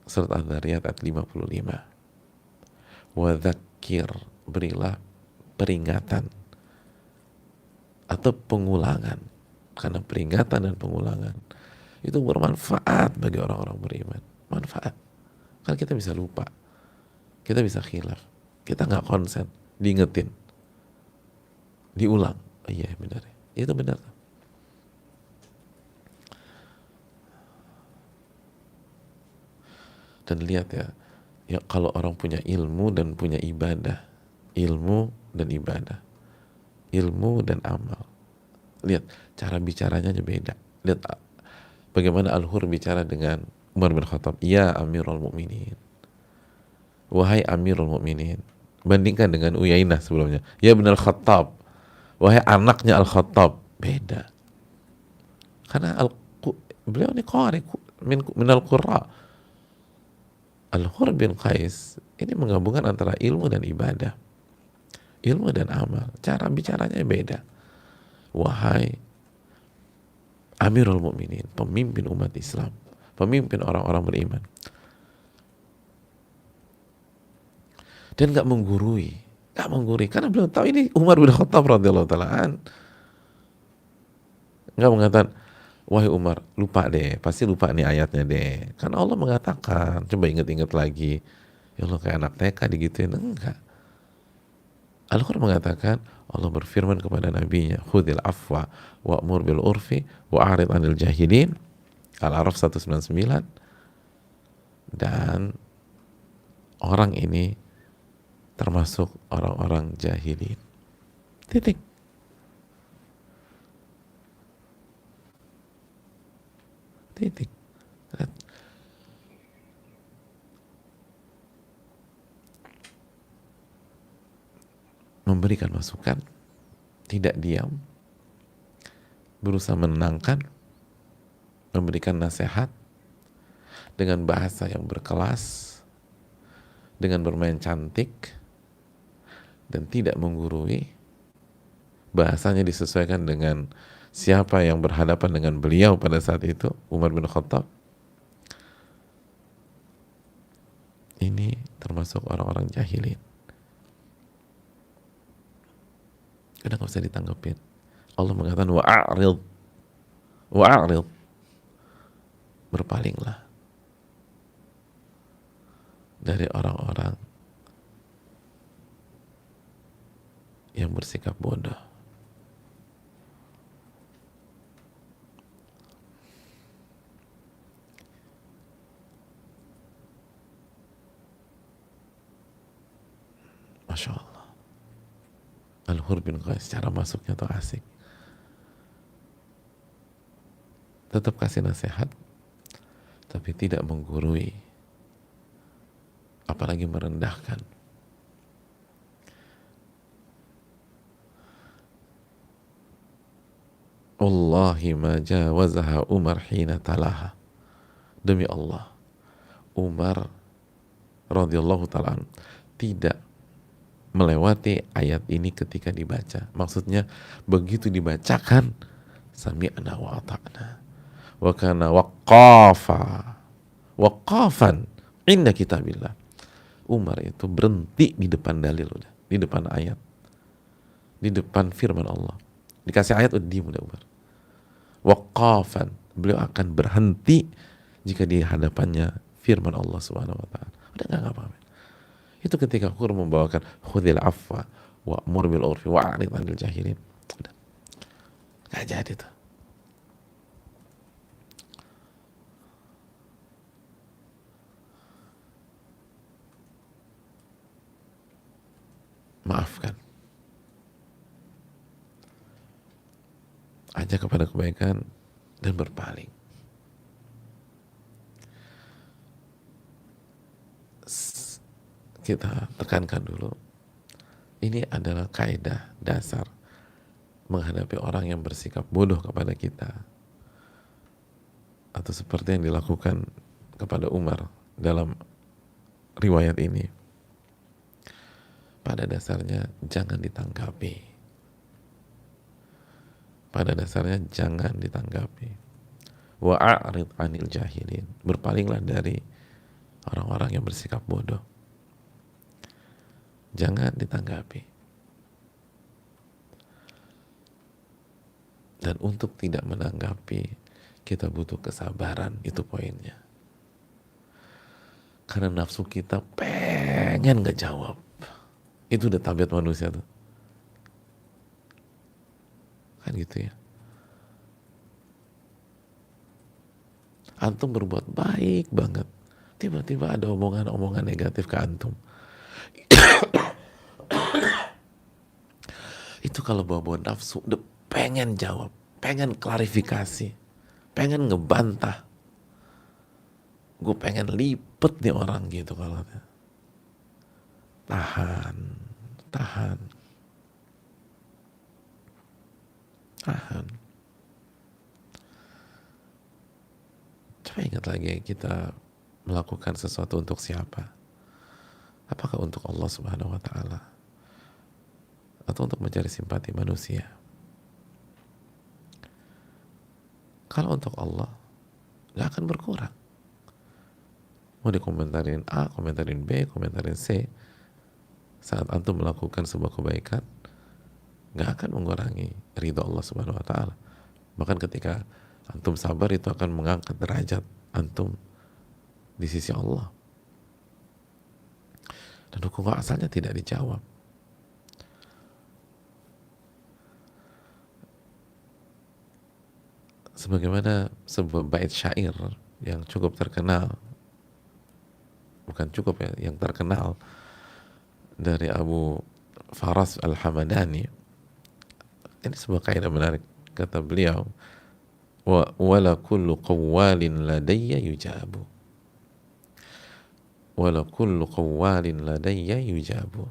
Surat Adz-Dzariyat ayat 55. Wadzakir, berilah peringatan atau pengulangan, karena peringatan dan pengulangan itu bermanfaat bagi orang-orang beriman. Manfaat. Kan kita bisa lupa, kita bisa khilaf, kita nggak konsen, diingetin, diulang. Oh iya benar, itu benar. Dan lihat ya, kalau orang punya ilmu dan punya ibadah, ilmu dan ibadah, ilmu dan amal, lihat cara bicaranya aja beda. Lihat bagaimana Al-Hur bicara dengan Umar bin Khattab. Ya Amirul Mukminin, wahai Amirul Mukminin. Bandingkan dengan Uyainah sebelumnya, ya bin Al-Khattab, wahai anaknya Al-Khattab. Beda, karena beliau ini qari min al-qurra. Al-Hur bin Qais ini menggabungkan antara ilmu dan ibadah, ilmu dan amal. Cara bicaranya beda. Wahai Amirul Mukminin, pemimpin umat Islam, pemimpin orang-orang beriman. Dan gak menggurui, Gak menggurui, karena beliau tahu ini Umar bin Khattab radhiyallahu taala an. Nggak mengatakan, wahai Umar, lupa deh, pasti lupa nih ayatnya deh. Karena Allah mengatakan, coba inget-inget lagi. Ya Allah, kayak anak TK digituin. Enggak. Al-Quran mengatakan, Allah berfirman kepada nabinya, khudil afwa wa'mur bil urfi wa'arid anil jahilin. Al-Araf 199. Dan orang ini termasuk orang-orang jahilin. Titik. Titik. Memberikan masukan, tidak diam, berusaha menenangkan, memberikan nasihat dengan bahasa yang berkelas, dengan bermain cantik, dan tidak menggurui. Bahasanya disesuaikan dengan siapa yang berhadapan dengan beliau pada saat itu, Umar bin Khattab. Ini termasuk orang-orang jahilin. Kadang nggak bisa ditanggapin. Allah mengatakan wa'arid, berpalinglah dari orang-orang yang bersikap bodoh. Masya Allah. Al-Hur bin Qais, cara masuknya tuh asik. Tetap kasih nasihat, tapi tidak menggurui, apalagi merendahkan. Wallahi ma jawazaha Umar hina talaha. Demi Allah, Umar radhiyallahu ta'ala tidak melewati ayat ini ketika dibaca. Maksudnya begitu dibacakan, sami'na wa ata'na wa kana waqafan inda kitabillah. Umar itu berhenti di depan dalil, udah di depan ayat, di depan firman Allah. Dikasih ayat udah diem, udah Umar. Waqafan, beliau akan berhenti jika di hadapannya firman Allah Subhanahu wa taala. Udah enggak apa-apa. Itu ketika Qur'an membawakan khudil afwa wa'mur bil urfi wa'arid 'anil jahilin. Udah. Enggak jadi tuh. Maafkan. Ajak kepada kebaikan dan berpaling. Kita tekankan dulu, ini adalah kaidah dasar menghadapi orang yang bersikap bodoh kepada kita, atau seperti yang dilakukan kepada Umar dalam riwayat ini. Pada dasarnya jangan ditanggapi. Pada dasarnya jangan ditanggapi. Wa'arid 'anil jahilin, berpalinglah dari orang-orang yang bersikap bodoh. Jangan ditanggapi. Dan untuk tidak menanggapi, kita butuh kesabaran, itu poinnya. Karena nafsu kita pengen gak jawab. Itu udah tabiat manusia tuh. Kan gitu ya. Antum berbuat baik banget, tiba-tiba ada omongan-omongan negatif ke antum. Itu kalau bawa-bawa nafsu, udah pengen jawab, pengen klarifikasi, pengen ngebantah. Gue pengen lipet nih orang gitu kalau tahan. Coba ingat lagi, kita melakukan sesuatu untuk siapa? Apakah untuk Allah Subhanahu wa ta'ala? Atau untuk mencari simpati manusia? Kalau untuk Allah, gak akan berkurang. Mau dikomentarin A, komentarin B, komentarin C, saat antum melakukan sebuah kebaikan nggak akan mengurangi ridho Allah Subhanahu wa taala. Bahkan ketika antum sabar itu akan mengangkat derajat antum di sisi Allah. Dan hukum asalnya tidak dijawab. Sebagaimana sebuah bait syair yang cukup terkenal, bukan cukup ya, yang terkenal dari Abu Faras Al-Hamadani. Ini sebuah kaidah menarik, kata beliau, wala kullu qawwalin ladayya yujabu, wala kullu qawwalin ladayya yujabu.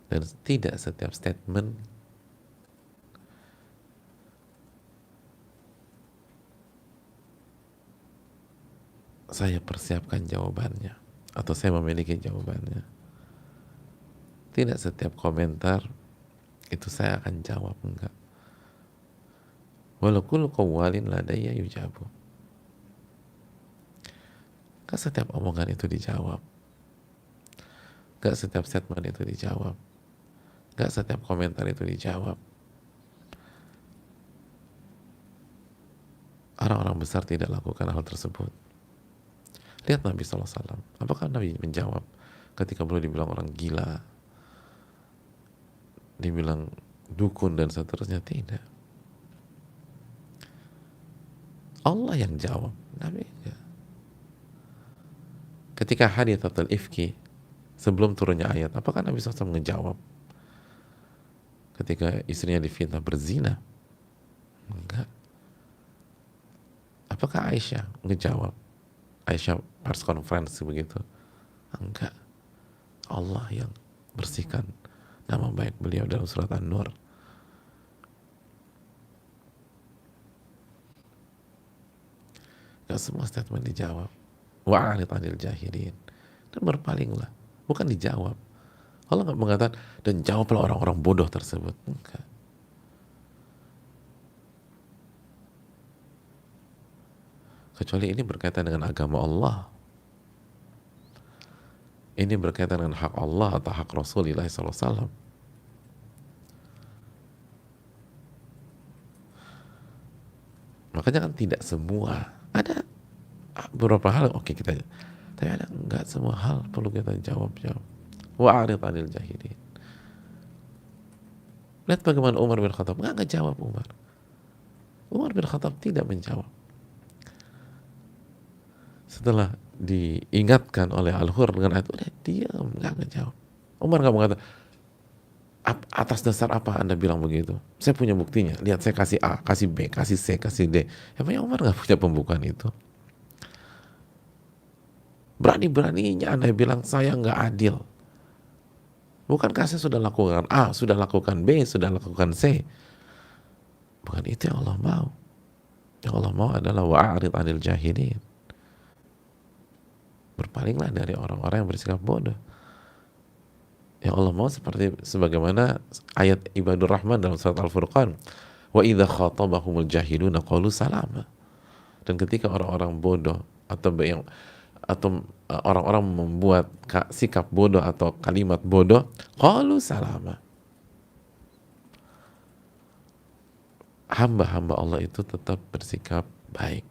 Dan tidak setiap statement saya persiapkan jawabannya atau saya memiliki jawabannya. Tidak setiap komentar itu saya akan jawab, enggak. Walakul qawwalin ladayya yujabu. Gak setiap omongan itu dijawab. Gak setiap statement itu dijawab. Gak setiap komentar itu dijawab. Orang-orang besar tidak lakukan hal tersebut. Lihat Nabi SAW. Apakah Nabi menjawab ketika beliau dibilang orang gila, dibilang dukun dan seterusnya? Tidak. Allah yang jawab, Nabi enggak. Ketika hadithatul ifki, sebelum turunnya ayat, apakah Nabi SAW ngejawab ketika istrinya difitnah berzina? Enggak. Apakah Aisyah ngejawab? Aisyah pers conference begitu? Enggak. Allah yang bersihkan nama baik beliau dalam surat An-Nur. Gak semua statement dijawab. Wa'arid 'anil jahilin. Dan berpalinglah, bukan dijawab. Allah nggak mengatakan dan jawablah orang-orang bodoh tersebut. Enggak. Kecuali ini berkaitan dengan agama Allah. Ini berkaitan dengan hak Allah atau hak Rasulullah SAW. Makanya kan tidak semua. Ada beberapa hal oke kita, tapi ada enggak semua hal perlu kita jawab. Wa'arid 'anil jahilin. Lihat bagaimana Umar bin Khattab nggak jawab. Umar bin Khattab tidak menjawab. Setelah diingatkan oleh Al-Hur dengan ayat, udah diam, nggak ngejawab. Umar nggak mengatakan, atas dasar apa Anda bilang begitu? Saya punya buktinya. Lihat, saya kasih A, kasih B, kasih C, kasih D. Emangnya Umar nggak punya pembukaan itu? Berani-beraninya Anda bilang saya nggak adil. Bukankah saya sudah lakukan A, sudah lakukan B, sudah lakukan C? Bukan itu yang Allah mau. Yang Allah mau adalah wa'arid 'anil jahilin. Berpalinglah dari orang-orang yang bersikap bodoh. Yang Allah mau seperti sebagaimana ayat ibadur rahman dalam surat Al-Furqan, wa idza khatabahumul jahiluna qalu salama. Dan ketika orang-orang bodoh atau orang-orang membuat sikap bodoh atau kalimat bodoh, qalu salama. Hamba-hamba Allah itu tetap bersikap baik,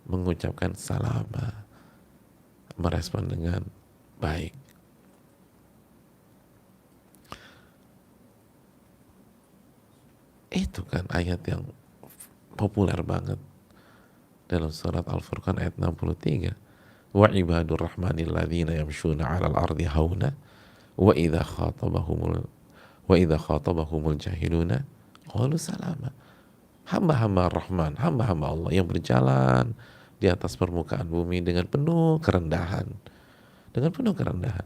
mengucapkan salama, merespon dengan baik. Itu kan ayat yang populer banget dalam surat Al-Furqan ayat 63. Wa ibadur rahmanil ladzina yamshuna 'alal ardi hauna wa idza khatabahumul jahiluna qalu salama. Hamba-hamba Rahman, hamba-hamba Allah yang berjalan di atas permukaan bumi dengan penuh kerendahan. Dengan penuh kerendahan.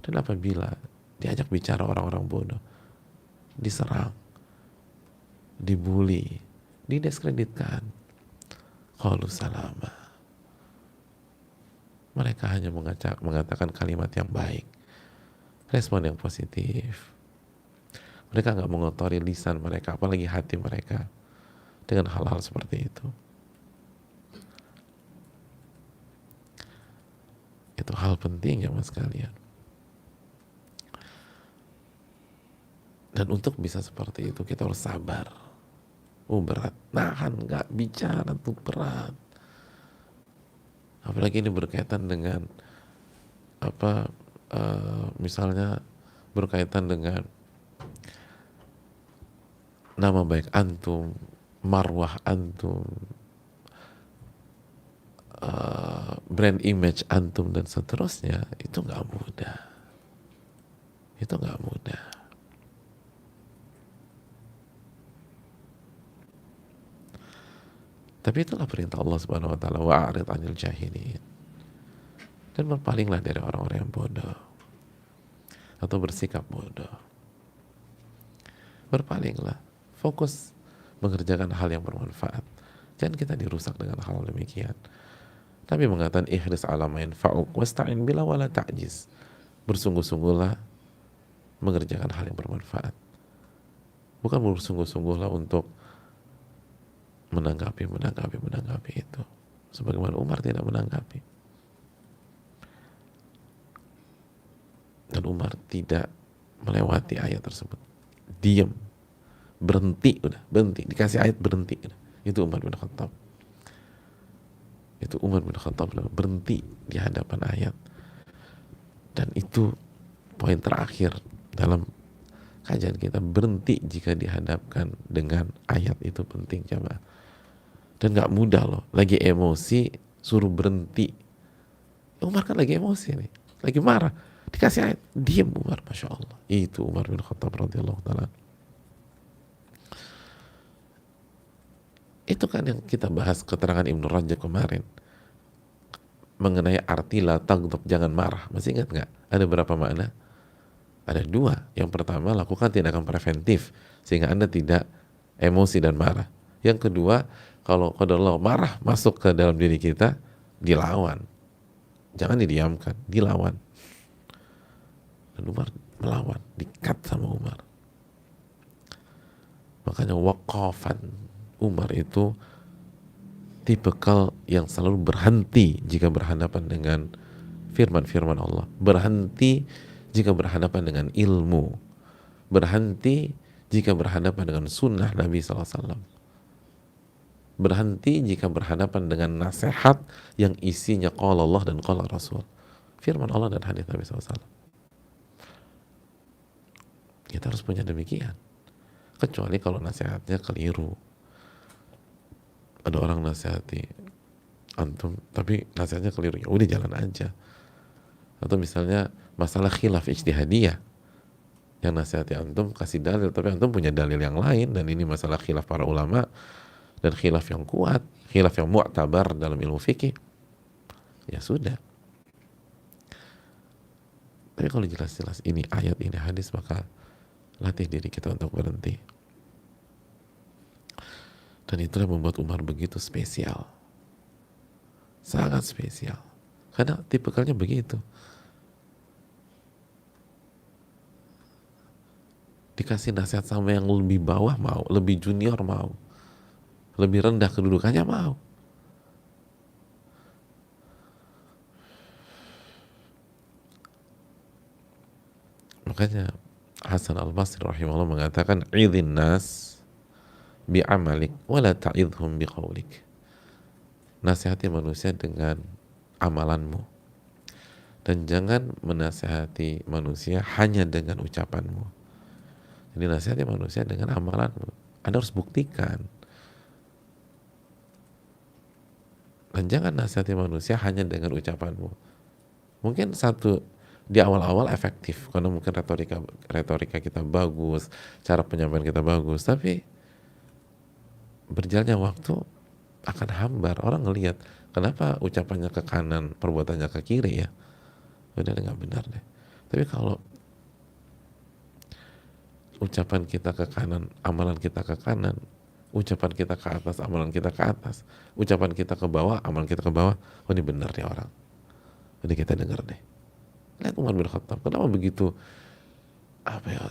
Dan apabila diajak bicara orang-orang bodoh, diserang, dibully, didiskreditkan, qalu salama. Mereka hanya mengatakan kalimat yang baik, respon yang positif. Mereka nggak mengotori lisan mereka, apalagi hati mereka, dengan hal-hal seperti itu. Itu hal penting ya mas kalian. Dan untuk bisa seperti itu kita harus sabar. Berat, nahan, nggak bicara tuh berat. Apalagi ini berkaitan dengan apa, misalnya berkaitan dengan nama baik antum, marwah antum, brand image antum dan seterusnya. Itu nggak mudah. Itu nggak mudah. Tapi itulah perintah Allah Subhanahu wa taala, wa'rid 'anil jahilin. Dan berpalinglah dari orang-orang yang bodoh atau bersikap bodoh. Berpalinglah, fokus mengerjakan hal yang bermanfaat. Jangan kita dirusak dengan hal demikian. Nabi mengatakan ihris ala ma yanfa'uk wasta'in bila wala ta'jiz. Bersungguh-sungguhlah mengerjakan hal yang bermanfaat. Bukan bersungguh-sungguhlah untuk menanggapi itu. Sebagaimana Umar tidak menanggapi. Dan Umar tidak melewati ayat tersebut. Diam. Berhenti, dikasih ayat berhenti. Itu Umar bin Khattab. Berhenti di hadapan ayat. Dan itu poin terakhir dalam kajian kita, berhenti jika dihadapkan dengan ayat itu penting, jamaah. Dan gak mudah loh, lagi emosi suruh berhenti. Umar kan lagi emosi nih, lagi marah, dikasih ayat, diam Umar, Masya Allah. Itu Umar bin Khattab radhiyallahu ta'ala. Itu kan yang kita bahas keterangan Ibnu Rajab kemarin mengenai arti la taghdab, jangan marah. Masih ingat nggak? Ada berapa makna? Ada dua. Yang pertama, lakukan tindakan preventif sehingga Anda tidak emosi dan marah. Yang kedua, kalau qadarullah marah masuk ke dalam diri kita, dilawan. Jangan didiamkan, dilawan. Dan Umar melawan, dikat sama Umar. Makanya waqafan, Umar itu tipikal yang selalu berhenti jika berhadapan dengan firman-firman Allah, berhenti jika berhadapan dengan ilmu, berhenti jika berhadapan dengan sunnah Nabi SAW, berhenti jika berhadapan dengan nasihat yang isinya qala Allah dan qala Rasul, firman Allah dan hadis Nabi SAW. Kita harus punya demikian, kecuali kalau nasihatnya keliru. Ada orang nasihati antum tapi nasihatnya keliru, ya udah jalan aja. Atau misalnya masalah khilaf ijtihadiyah, yang nasihati antum kasih dalil tapi antum punya dalil yang lain, dan ini masalah khilaf para ulama dan khilaf yang kuat, khilaf yang mu'tabar dalam ilmu fikih, ya sudah. Tapi kalau jelas-jelas ini ayat, ini hadis, maka latih diri kita untuk berhenti. Dan itulah yang membuat Umar begitu spesial, sangat spesial, karena tipikalnya begitu. Dikasih nasihat sama yang lebih bawah mau, lebih junior mau, lebih rendah kedudukannya mau. Makanya Hasan al-Basri rahimahullah mengatakan, idhin nas bi'amalik wala ta'idhum biqaulik. Nasihati manusia dengan amalanmu, dan jangan menasihati manusia hanya dengan ucapanmu. Jadi nasihati manusia dengan amalanmu. Anda harus buktikan. Dan jangan nasihati manusia hanya dengan ucapanmu. Mungkin satu di awal-awal efektif karena mungkin retorika kita bagus, cara penyampaian kita bagus, tapi berjalannya waktu akan hambar. Orang ngelihat kenapa ucapannya ke kanan, perbuatannya ke kiri ya, udah nggak benar deh. Tapi kalau ucapan kita ke kanan, amalan kita ke kanan, ucapan kita ke atas, amalan kita ke atas, ucapan kita ke bawah, amalan kita ke bawah, oh ini benar ya orang, jadi kita dengar deh. Lihat Umar bin Khattab, kenapa begitu, apa ya,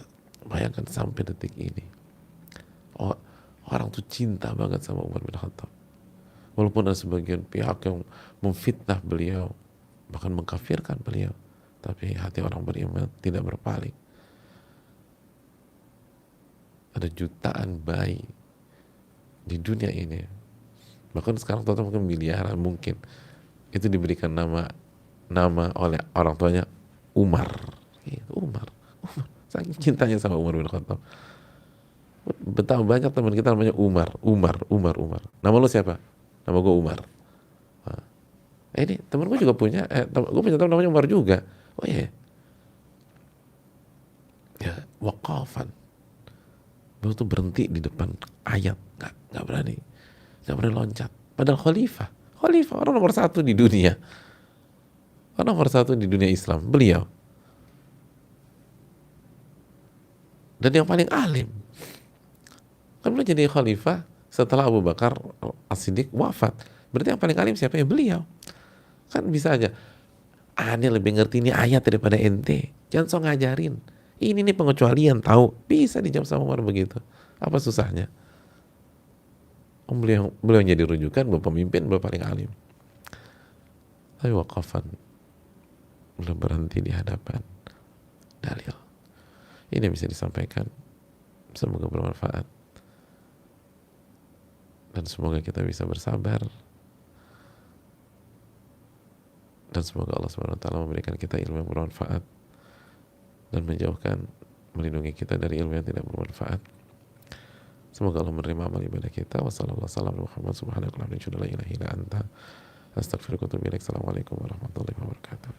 bayangkan sampai detik ini orang tuh cinta banget sama Umar bin Khattab, walaupun ada sebagian pihak yang memfitnah beliau, bahkan mengkafirkan beliau, tapi hati orang beriman tidak berpaling. Ada jutaan bayi di dunia ini, bahkan sekarang total mungkin miliaran mungkin, itu diberikan nama oleh orang tuanya Umar. Umar, saking cintanya sama Umar bin Khattab. Betapa banyak teman kita namanya Umar. Nama lu siapa? Nama gue Umar. Nah, ini temen gue juga punya, gue punya teman namanya Umar juga. Oh iya, ya wakafan. Baru tuh berhenti di depan ayat, nggak berani loncat. Padahal khalifah orang nomor satu di dunia, orang nomor satu di dunia Islam, beliau. Dan yang paling alim. Kan beliau jadi khalifah setelah Abu Bakar As-Siddiq wafat. Berarti yang paling alim siapa? Ya beliau. Kan bisa aja, aneh lebih ngerti ini ayat daripada ente. Jangan so ngajarin. Ini nih pengecualian, tahu? Bisa dijawab sama Umar begitu. Apa susahnya? Beliau yang jadi rujukan, beliau pemimpin, beliau paling alim. Tapi wakafan, beliau berhenti di hadapan dalil. Ini bisa disampaikan. Semoga bermanfaat. Dan semoga kita bisa bersabar. Dan semoga Allah SWT memberikan kita ilmu yang bermanfaat dan melindungi kita dari ilmu yang tidak bermanfaat. Semoga Allah menerima amal ibadah kita. Wassalamualaikum warahmatullahi wabarakatuh. Assalamualaikum warahmatullahi wabarakatuh.